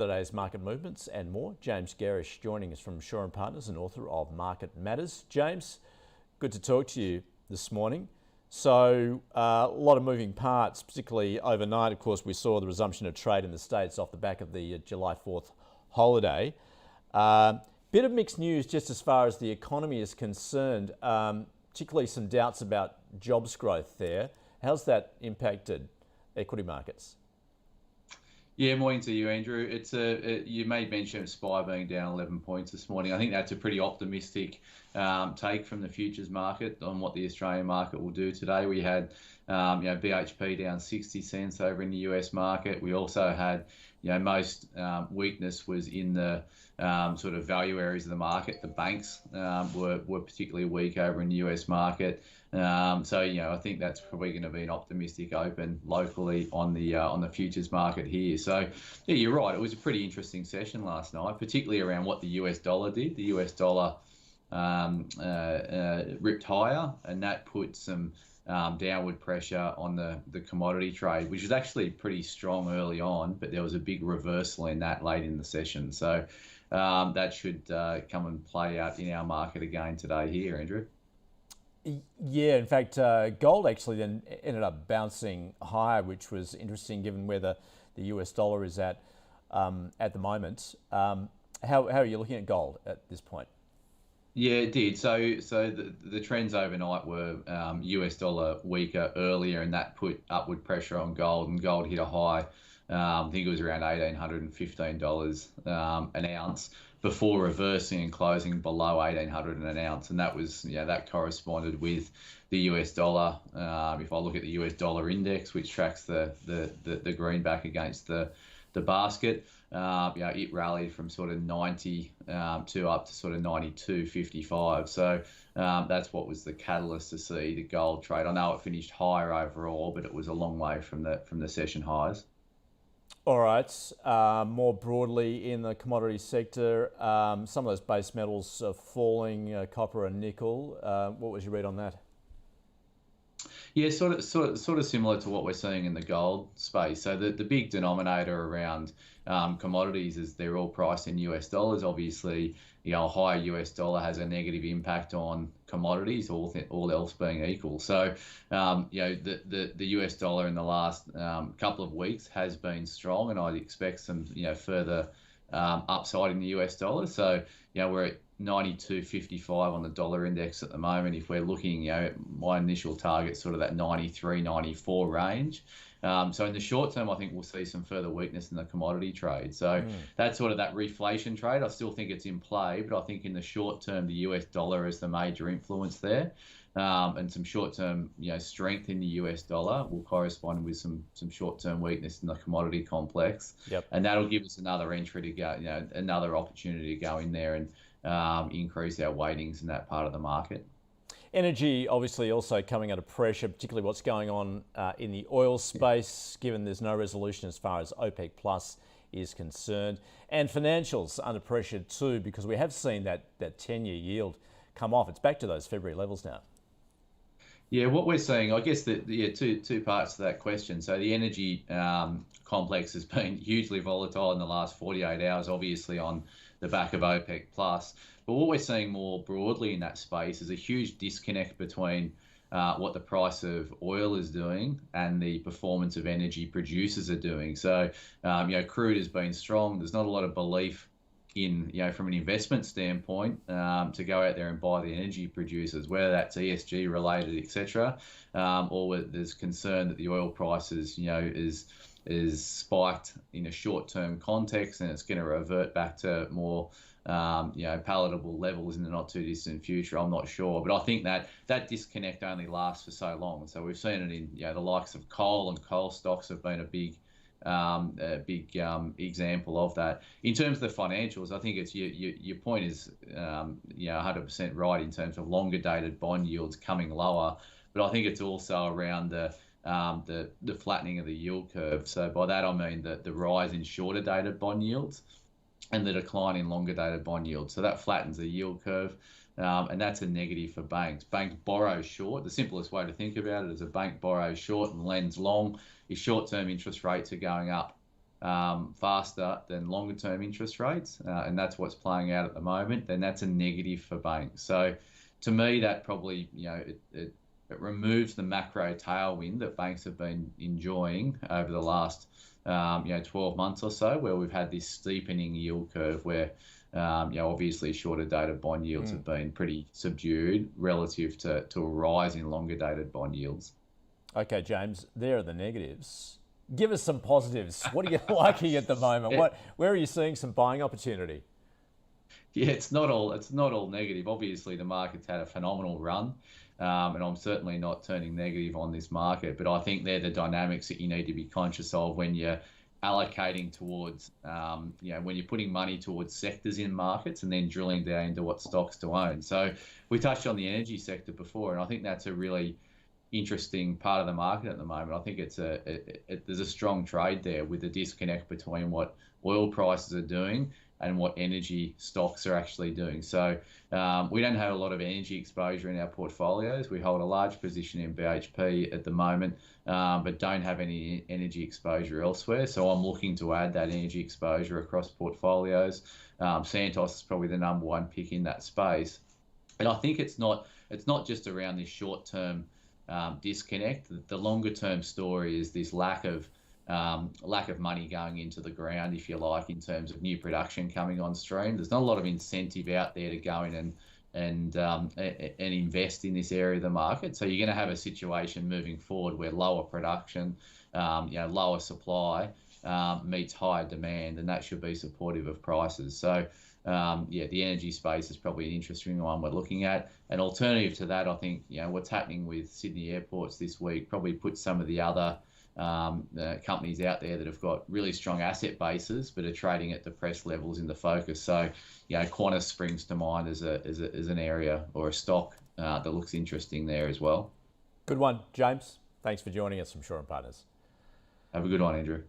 Today's market movements and more. James Gerrish joining us from Shaw and Partners and author of Market Matters. James, good to talk to you this morning. So a lot of moving parts, particularly overnight. Of course, we saw the resumption of trade in the States off the back of the July 4th holiday. Bit of mixed news just as far as the economy is concerned, particularly some doubts about jobs growth there. How's that impacted equity markets? Yeah, morning to you, Andrew. You made mention of SPI being down 11 points this morning. I think that's a pretty optimistic take from the futures market on what the Australian market will do today. We had BHP down 60 cents over in the US market. We also had most weakness was in the sort of value areas of the market. The banks were particularly weak over in the US market. So I think that's probably going to be an optimistic open locally on the futures market here. So yeah, you're right. It was a pretty interesting session last night, particularly around what the US dollar did. The US dollar ripped higher, and that put some downward pressure on the commodity trade, which was actually pretty strong early on, but there was a big reversal in that late in the session. So that should come and play out in our market again today here, Andrew. Yeah, in fact, gold actually then ended up bouncing higher, which was interesting given where the US dollar is at the moment. How are you looking at gold at this point? Yeah, it did. So the trends overnight were US dollar weaker earlier, and that put upward pressure on gold, and gold hit a high. I think it was around $1,815 an ounce before reversing and closing below 1,800 an ounce, and that was that corresponded with the US dollar. If I look at the US dollar index, which tracks the greenback against the basket, it rallied from sort of 90 to up to sort of 92.55. So that's what was the catalyst to see the gold trade. I know it finished higher overall, but it was a long way from the session highs. All right. More broadly in the commodity sector, some of those base metals are falling, copper and nickel. What was your read on that? Yeah, sort of similar to what we're seeing in the gold space. So the big denominator around commodities is they're all priced in US dollars. Obviously, a higher US dollar has a negative impact on commodities, all else being equal. So, the US dollar in the last couple of weeks has been strong, and I'd expect some further upside in the US dollar. So, we're at 92.55 on the dollar index at the moment. If we're looking, my initial target sort of that 93, 94 range. So in the short term, I think we'll see some further weakness in the commodity trade. So that's sort of that reflation trade. I still think it's in play, but I think in the short term, the US dollar is the major influence there. And some short-term, strength in the US dollar will correspond with some short-term weakness in the commodity complex. Yep. And that'll give us another entry to go, another opportunity to go in there and increase our weightings in that part of the market. Energy obviously also coming under pressure, particularly what's going on in the oil space, given there's no resolution as far as OPEC Plus is concerned. And financials under pressure too, because we have seen that 10-year yield come off. It's back to those February levels now. Yeah, what we're seeing, I guess two parts to that question. So the energy complex has been hugely volatile in the last 48 hours, obviously on the back of OPEC Plus. But what we're seeing more broadly in that space is a huge disconnect between what the price of oil is doing and the performance of energy producers are doing. So, crude has been strong. There's not a lot of belief in, from an investment standpoint, to go out there and buy the energy producers, whether that's ESG related, etc., or there's concern that the oil prices, is spiked in a short-term context and it's going to revert back to more, palatable levels in the not too distant future. I'm not sure, but I think that disconnect only lasts for so long. So we've seen it in, the likes of coal, and coal stocks have been a big example of that. In terms of the financials, I think it's your point is 100% right in terms of longer dated bond yields coming lower, but I think it's also around the flattening of the yield curve. So by that I mean the rise in shorter dated bond yields and the decline in longer dated bond yields. So that flattens the yield curve. And that's a negative for banks. Banks borrow short. The simplest way to think about it is a bank borrows short and lends long. If short-term interest rates are going up faster than longer term interest rates, and that's what's playing out at the moment, then that's a negative for banks. So to me, that probably, it removes the macro tailwind that banks have been enjoying over the last 12 months or so, where we've had this steepening yield curve where obviously shorter dated bond yields have been pretty subdued relative to a rise in longer dated bond yields. Okay, James, there are the negatives. Give us some positives. What are you liking at the moment? Where are you seeing some buying opportunity? Yeah, it's not all negative. Obviously, the market's had a phenomenal run, and I'm certainly not turning negative on this market. But I think they're the dynamics that you need to be conscious of when you're allocating towards, when you're putting money towards sectors in markets and then drilling down into what stocks to own. So we touched on the energy sector before, and I think that's a really interesting part of the market at the moment. I think there's a strong trade there with the disconnect between what oil prices are doing and what energy stocks are actually doing. So we don't have a lot of energy exposure in our portfolios. We hold a large position in BHP at the moment, but don't have any energy exposure elsewhere. So I'm looking to add that energy exposure across portfolios. Santos is probably the number one pick in that space. And I think it's not just around this short-term disconnect. The longer term story is this lack of money going into the ground, if you like, in terms of new production coming on stream. There's not a lot of incentive out there to go in and invest in this area of the market. So you're going to have a situation moving forward where lower production, lower supply meets higher demand, and that should be supportive of prices. So the energy space is probably an interesting one we're looking at. An alternative to that, I think, what's happening with Sydney airports this week probably puts some of the other companies out there that have got really strong asset bases but are trading at depressed levels in the focus. So, Qantas springs to mind as an area or a stock that looks interesting there as well. Good one, James. Thanks for joining us from Shaw and Partners. Have a good one, Andrew.